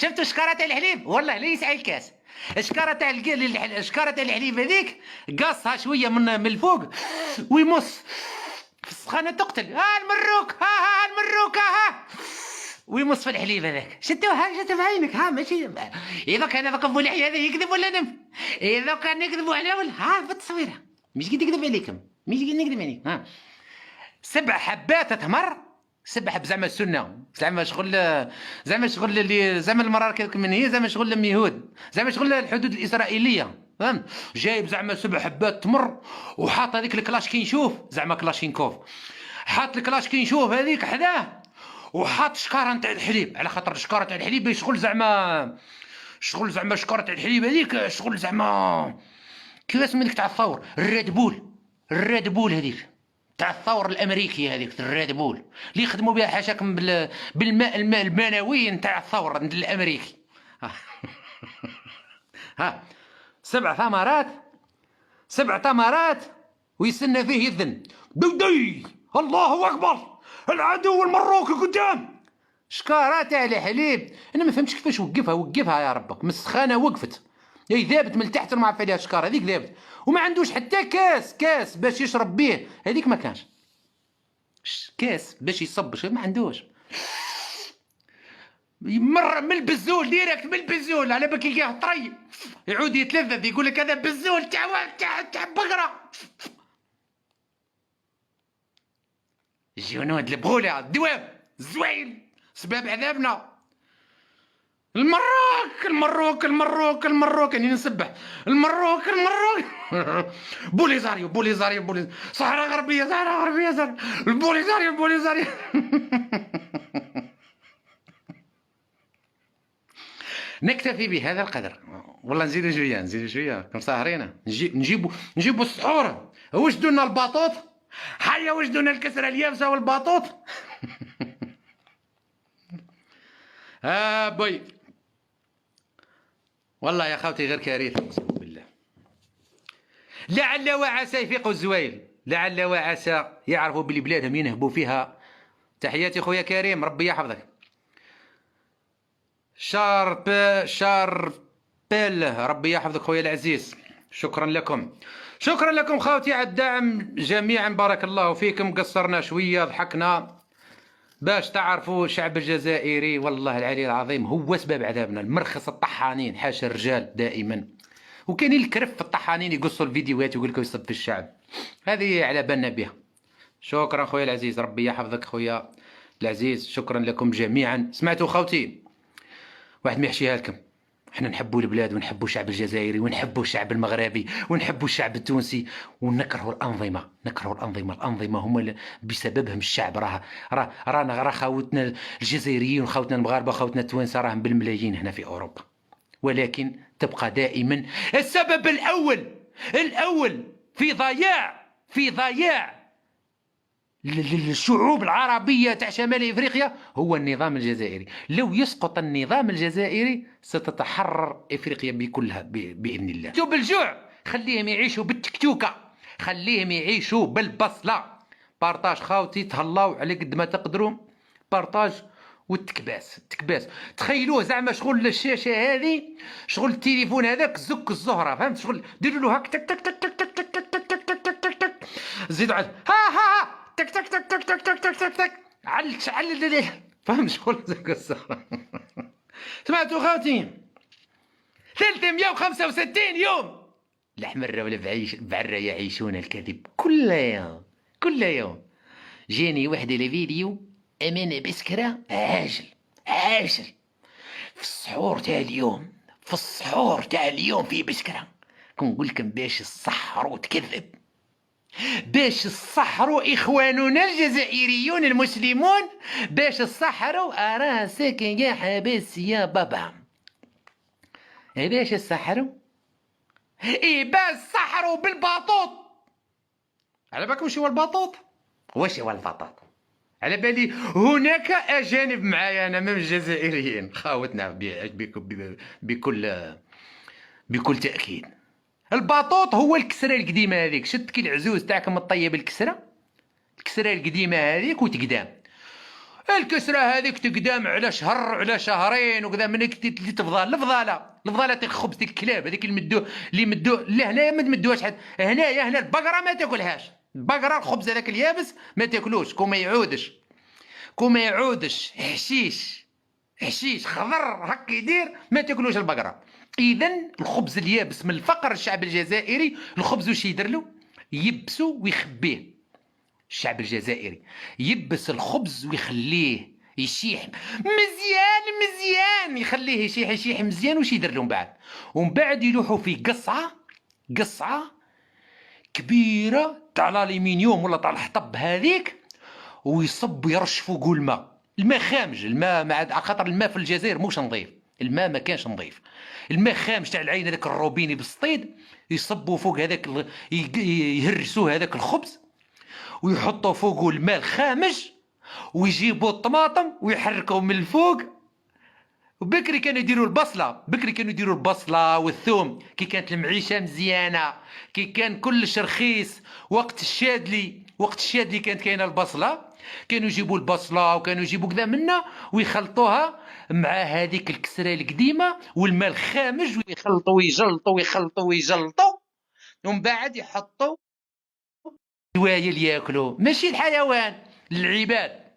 شفتوا الشكاره تاع الحليب؟ والله لا يسعى الكاس. الشكاره تاع الحليب هذيك قاصها شويه من الفوق ويمص في السخانه تقتل. المروك، ها المروك، ها ويمص في الحليب هذاك. شتوها بعينك. ماشي اذا كان هذاك الفولحي هذا يكذب ولا نم. اذا كان يكذبوا على في التصويره. مش قد يكذب عليكم، مش قد نكذب عليك. 7 حبات تمر، 7 حب زعما السنه، زعما شغل اللي زعما المرار من هي، زعما شغل اليهود، زعما شغل الحدود الاسرائيليه. فهمت؟ جايب زعما 7 حبات تمر وحاط هذيك الكلاشكينشوف، زعما كلاشينكوف، حاط الكلاشكينشوف هذيك حداه وحاط شكاره نتاع الحليب، على خاطر الشكاره تاع الحليب شغل زعما شكاره تاع الحليب هذيك شغل زعما كيفاش منك تاع الثور. الريد بول هذيك تاع الثور الامريكي، هذيك الريد بول اللي يخدموا بها حاشاكم الماء المنوي نتاع الثور الامريكي. ها 7 ثمرات ويستنى فيه يذن دي الله اكبر العدو المروكي قدام. شكاره تاع الحليب انا ما فهمتش كيفاش وقفها يا ربك من السخانه وقفت. هي ذابت من تحت ما عرف عليها الشكاره هذيك ذابت، وما عندوش حتى كاس باش يشرب به. هذيك ما كانش كاس باش يصب، ما عندوش. مر من البزول ديريكت، من البزول على بالك يلقاه طري يعود يتلذذ يقول لك هذا بزول تاع بقره. جنود البغوله الدواب الزوايل سباب عذابنا. المروك يعني نسبح المروك بوليزاريو صحراء غربيه البوليزاريو نكتفي بهذا القدر. والله نزيدوا شويه كم ساهرين. نجيبوا السحور. وجدوا لنا الباطوط، حيا وجدوا لنا الكسره اليابسه والباطوط. بوي والله يا خوتي غير كارثه اقسم بالله. لعل وعسى يفيقوا الزوايل، لعل وعسى يعرفوا بلي بلادهم ينهبوا فيها. تحياتي خويا كريم، ربي يحفظك. شاربيل ربي يحفظك خويا العزيز. شكرا لكم خوتي على الدعم جميعا، بارك الله فيكم. قصرنا شويه، ضحكنا باش تعرفوا الشعب الجزائري والله العلي العظيم هو سبب عذابنا. المرخص الطحانين، حاشا الرجال دائما، وكاينين الكرف في الطحانين يقصوا الفيديوهات ويقول لك يصب في الشعب. هذه على بالنا بها. شكرا خويا العزيز، ربي يحفظك خويا العزيز. شكرا لكم جميعا. سمعتوا خوتي، واحد ما يحشيها لكم، احنا نحبوا البلاد ونحبوا الشعب الجزائري ونحبوا الشعب المغربي ونحبوا الشعب التونسي ونكرهوا الانظمه. الانظمه هما بسببهم الشعب رانا خاوتنا الجزائريين وخاوتنا المغاربه وخاوتنا التوانسه راهم بالملايين هنا في اوروبا، ولكن تبقى دائما السبب الاول في ضياع الشعوب العربية تاع شمال افريقيا هو النظام الجزائري. لو يسقط النظام الجزائري ستتحرر افريقيا بكلها باذن الله. بالجوع خليهم يعيشوا بالتكتوكة، خليهم يعيشوا بالبصلة. بارطاج خاوتي، تهلاو على قد ما تقدروا، بارطاج والتكباس. تخيلوه زعما شغل الشاشة هذه، شغل التليفون هذاك زك الزهرة، فهمت؟ شغل ديروا له هاك تك تك تك تك تك تك تك تك تك تك تك تك، زيدوا على ها تك تك تك تك تك تك تك تك تك علل فهم شغل زك الزهرة. سمعتوا خاوتي؟ 365 يوم الأحمر والبعرة يعيشون الكذب كل يوم. جاني وحده لفيديو أمانة بسكرة عاجل في السحور تاع اليوم في بسكرة. كنقول لكم باش الصحروا تكذب، باش الصحروا إخواننا الجزائريون المسلمون، باش الصحروا راسك يا حبيس يا بابا. باش الصحروا باش الصحروا بالباطوط. على بالكم واش هو الباطوط؟ على بالي هناك أجانب معايا أنا من الجزائريين خاوتنا بكل تأكيد. الباطوط هو الكسرة القديمة هذيك، شد كي العزوز تاعكم الطيب الكسرة القديمة هذيك وتقدام الكسره هذيك تقدام على شهر على شهرين وكذا، منك اللي تفضل الفضاله تاع الخبز تاع الكلاب هذيك اللي مدو لا هنايا ما تمدوهاش حد، هنا البقره ما تاكلهاش، البقره الخبز هذاك اليابس ما تاكلوش، كون ما يعودش حشيش خضر هكا يدير ما تاكلوش البقره. اذا الخبز اليابس من الفقر الشعب الجزائري، الخبز واش يدير له؟ يبسو ويخبيه. الشعب الجزائري يبس الخبز ويخليه يشيح مزيان يخليه يشيح مزيان. واش يدير لهم بعد؟ ومن بعد يلوحوا في قصعه كبيره تاع الالومنيوم ولا تاع الحطب هذيك، ويصب يرش فوقه الماء خامج، الماء مع خاطر الماء في الجزائر موش نظيف، الماء ما كانش نظيف، الماء خامج تاع العين هذاك الروبيني بالسطيد، يصبوا فوق هذاك يهرسوا هذاك الخبز ويحطوا فوقه الماء الخامج، ويجيبوا الطماطم ويحركوا من الفوق. وبكري كانوا يديروا البصله والثوم كي كانت المعيشه مزيانه، كي كان كلش رخيص. وقت الشادلي كانت كاينه البصله، كانوا يجيبوا البصله وكانوا يجيبوا كذا منا ويخلطوها مع هذيك الكسره القديمه والماء الخامج، ويجلطوا ومن بعد يحطوا دوايا اللي ياكلوا، ماشي الحيوان، العباد.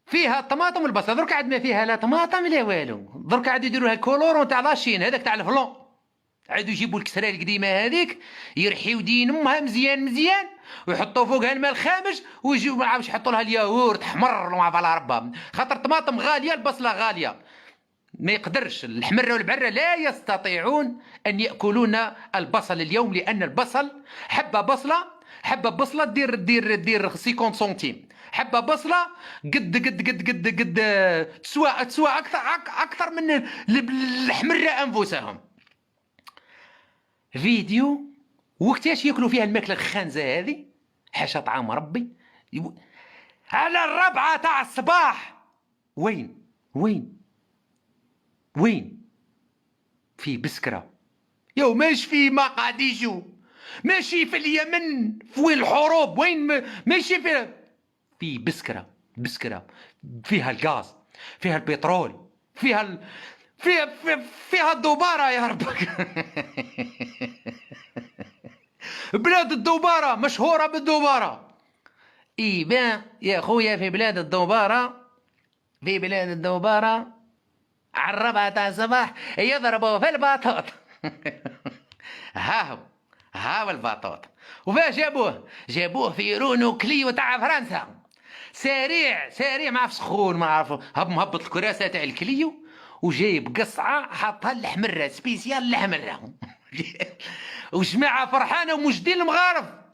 فيها الطماطم والبصل، درك عاد ما فيها لا طماطم لا والو، درك عاد يديروها كولورون تاع لاشين هذاك تاع الفلون، عادوا يجيبوا الكسره القديمه هذيك يرحيو دين امها مزيان ويحطوا فوقها الماء الخامج، ويجيو ما عرفش يحطوا لها الياغورت حمر وما على ربها، خاطر الطماطم غاليه البصله غاليه، ما يقدرش الحمره والبعره لا يستطيعون ان ياكلون البصل اليوم، لان البصل حبه بصله دير 50 سنتيم، حبه بصله قد تسوى اكثر من الحمره انفسهم. فيديو وقتاش ياكلوا فيها الماكله الخانزه هذه، حاشا طعام ربي، على 4 تاع الصباح. وين في بسكره يو، ماش في مقاديشو، ماشي في اليمن في وين الحروب، وين ماشي في بسكره فيها الغاز، فيها البترول، فيها الدوباره يا ربك. بلاد الدوباره مشهوره بالدوباره. بان يا خويا في بلاد الدوباره على 4 تاع الصباح يضربوا في الباطوط. ها الباطوط، وفاه جابوه في رونو كليو تاع فرنسا، سريع ما عرف سخون ما عرف مهبط الكراسه تاع الكليو، وجايب قصعه حاطها الحمره سبيسيال الحمره. وجماعه فرحانه ومجدين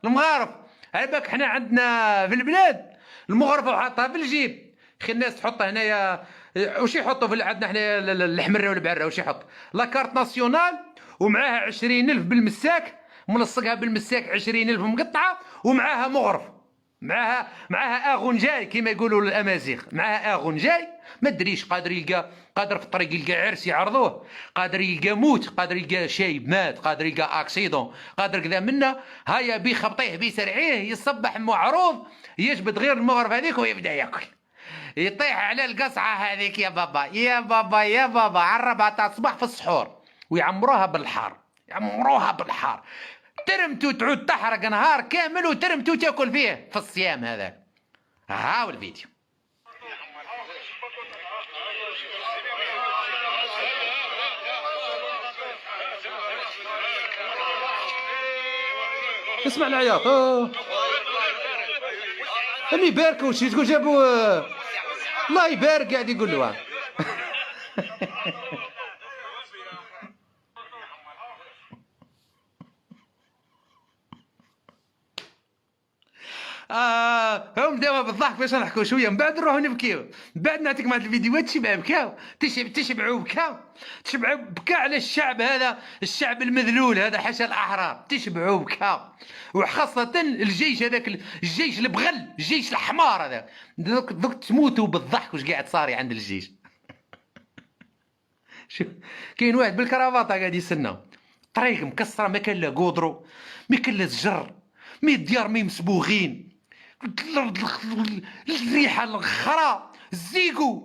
المغارف على بالك حنا عندنا في البلاد المغرفه وحاطها في الجيب، خي الناس تحطها هنايا. وش يحطوا عندنا حنا الحمره والبعره، وش يحط لاكارت ناسيونال ومعاها 20,000 بالمساك، ملصقها بالمساك 20,000 مقطعه، ومعاها مغرف، معاها اغونجاي كما يقولوا الامازيغ، معاها اغونجاي ما ادريش، قادر في الطريق يلقى عرس يعرضوه، قادر يلقى موت، قادر يلقى شايب مات، قادر يلقى اكسيدون، قادر كذا منا، هيا بيخبطيه بيسرعيه يصبح معروض، يجبد غير المغرف هذيك ويبدا ياكل، يطيح على القصعه هذيك يا بابا على 4 تاع الصباح في السحور، ويعمروها بالحار، ترمتو تعود تحرق نهار كامل، وترمتو تاكل فيه في الصيام هذاك. هاو الفيديو. اسمع العياط، امي يباركوا شي تقول جابوا الله يبارك، قاعد يقول له. هم دابا بالضحك باش نضحكوا شويه، من بعد نروحوا نبكيو، من بعد نعطيكم هاد الفيديوهات تشبعوا بكاء على الشعب هذا، الشعب المذلول هذا، حاشا الاحرار، تشبعوا بكاء، وخاصه الجيش هذاك، الجيش البغل، الجيش الحمار هذا، دوك تموتوا بالضحك واش قاعد صاري عند الجيش. شوف كاين واحد بالكرافاطه قاعد يستنى، طريق مكسره، ما كان لا قودرو، ما كان لا زجر، مي الديار مي مسبوغين، الريحه الخرا الزيكو.